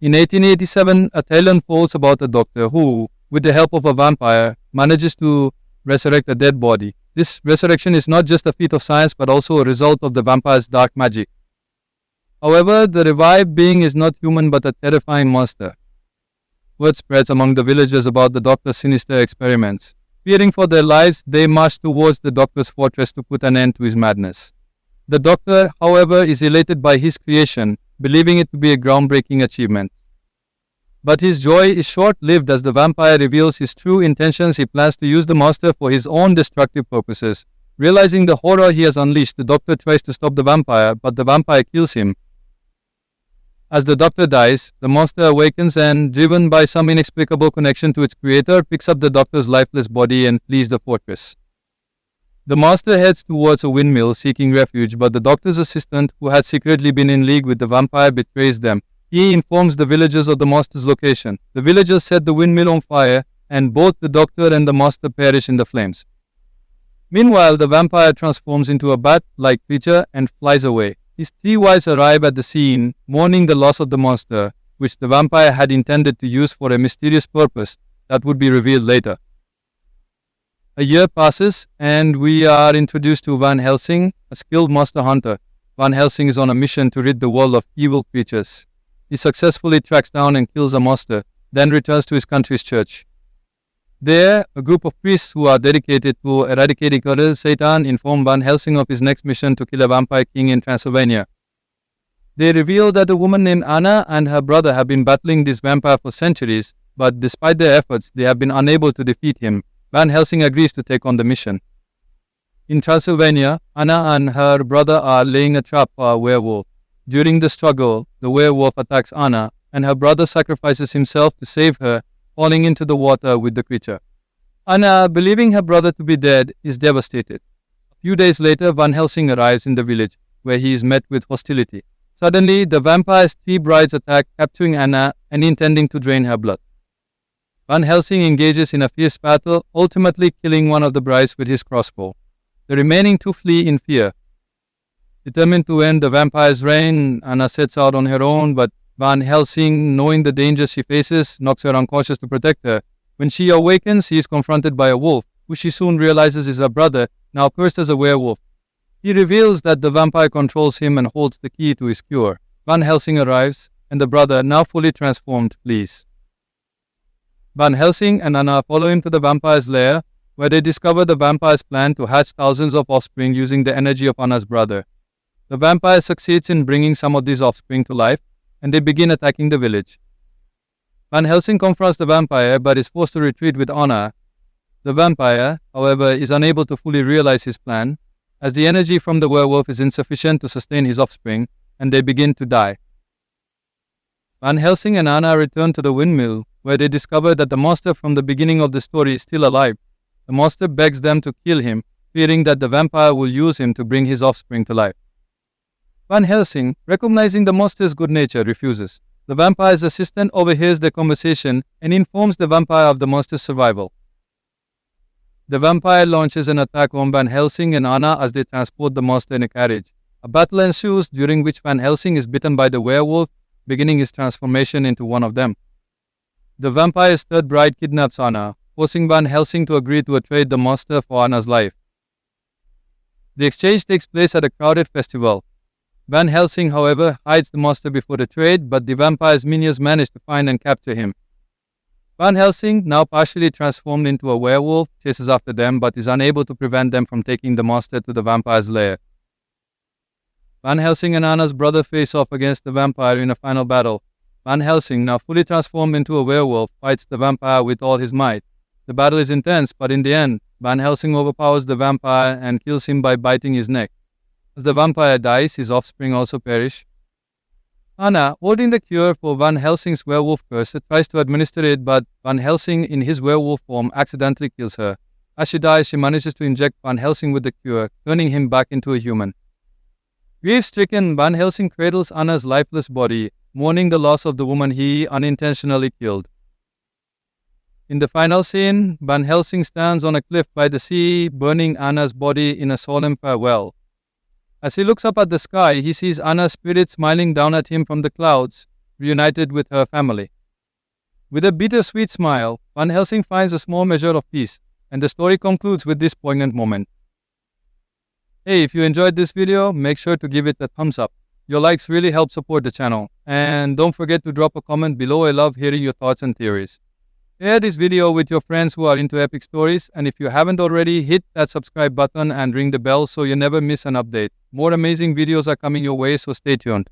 In 1887, a tale unfolds about a doctor who, with the help of a vampire, manages to resurrect a dead body. This resurrection is not just a feat of science but also a result of the vampire's dark magic. However, the revived being is not human but a terrifying monster. Word spreads among the villagers about the doctor's sinister experiments. Fearing for their lives, they march towards the doctor's fortress to put an end to his madness. The doctor, however, is elated by his creation, believing it to be a groundbreaking achievement. But his joy is short-lived as the vampire reveals his true intentions. He plans to use the monster for his own destructive purposes. Realizing the horror he has unleashed, the doctor tries to stop the vampire, but the vampire kills him. As the doctor dies, the monster awakens and, driven by some inexplicable connection to its creator, picks up the doctor's lifeless body and flees the fortress. The monster heads towards a windmill seeking refuge, but the doctor's assistant, who had secretly been in league with the vampire, betrays them. He informs the villagers of the monster's location. The villagers set the windmill on fire, and both the doctor and the monster perish in the flames. Meanwhile, the vampire transforms into a bat-like creature and flies away. His three wives arrive at the scene, mourning the loss of the monster, which the vampire had intended to use for a mysterious purpose that would be revealed later. A year passes, and we are introduced to Van Helsing, a skilled monster hunter. Van Helsing is on a mission to rid the world of evil creatures. He successfully tracks down and kills a monster, then returns to his country's church. There, a group of priests who are dedicated to eradicating Satan inform Van Helsing of his next mission to kill a vampire king in Transylvania. They reveal that a woman named Anna and her brother have been battling this vampire for centuries, but despite their efforts, they have been unable to defeat him. Van Helsing agrees to take on the mission. In Transylvania, Anna and her brother are laying a trap for a werewolf. During the struggle, the werewolf attacks Anna, and her brother sacrifices himself to save her, falling into the water with the creature. Anna, believing her brother to be dead, is devastated. A few days later, Van Helsing arrives in the village, where he is met with hostility. Suddenly, the vampire's three brides attack, capturing Anna and intending to drain her blood. Van Helsing engages in a fierce battle, ultimately killing one of the brides with his crossbow. The remaining two flee in fear. Determined to end the vampire's reign, Anna sets out on her own, but Van Helsing, knowing the danger she faces, knocks her unconscious to protect her. When she awakens, she is confronted by a wolf, who she soon realizes is her brother, now cursed as a werewolf. He reveals that the vampire controls him and holds the key to his cure. Van Helsing arrives, and the brother, now fully transformed, flees. Van Helsing and Anna follow him to the vampire's lair, where they discover the vampire's plan to hatch thousands of offspring using the energy of Anna's brother. The vampire succeeds in bringing some of these offspring to life, and they begin attacking the village. Van Helsing confronts the vampire but is forced to retreat with Anna. The vampire, however, is unable to fully realize his plan, as the energy from the werewolf is insufficient to sustain his offspring, and they begin to die. Van Helsing and Anna return to the windmill, where they discover that the monster from the beginning of the story is still alive. The monster begs them to kill him, fearing that the vampire will use him to bring his offspring to life. Van Helsing, recognizing the monster's good nature, refuses. The vampire's assistant overhears their conversation and informs the vampire of the monster's survival. The vampire launches an attack on Van Helsing and Anna as they transport the monster in a carriage. A battle ensues, during which Van Helsing is bitten by the werewolf, beginning his transformation into one of them. The vampire's third bride kidnaps Anna, forcing Van Helsing to agree to trade the monster for Anna's life. The exchange takes place at a crowded festival. Van Helsing, however, hides the monster before the trade, but the vampire's minions manage to find and capture him. Van Helsing, now partially transformed into a werewolf, chases after them but is unable to prevent them from taking the monster to the vampire's lair. Van Helsing and Anna's brother face off against the vampire in a final battle. Van Helsing, now fully transformed into a werewolf, fights the vampire with all his might. The battle is intense, but in the end, Van Helsing overpowers the vampire and kills him by biting his neck. As the vampire dies, his offspring also perish. Anna, holding the cure for Van Helsing's werewolf curse, tries to administer it, but Van Helsing, in his werewolf form, accidentally kills her. As she dies, she manages to inject Van Helsing with the cure, turning him back into a human. Grief-stricken, Van Helsing cradles Anna's lifeless body, mourning the loss of the woman he unintentionally killed. In the final scene, Van Helsing stands on a cliff by the sea, burning Anna's body in a solemn farewell. As he looks up at the sky, he sees Anna's spirit smiling down at him from the clouds. reunited with her family. With a bittersweet smile, Van Helsing finds a small measure of peace, and the story concludes with this poignant moment. Hey, if you enjoyed this video, make sure to give it a thumbs up. Your likes really help support the channel. And don't forget to drop a comment below. I love hearing your thoughts and theories. Share this video with your friends who are into epic stories, and if you haven't already, hit that subscribe button and ring the bell so you never miss an update. More amazing videos are coming your way, so stay tuned.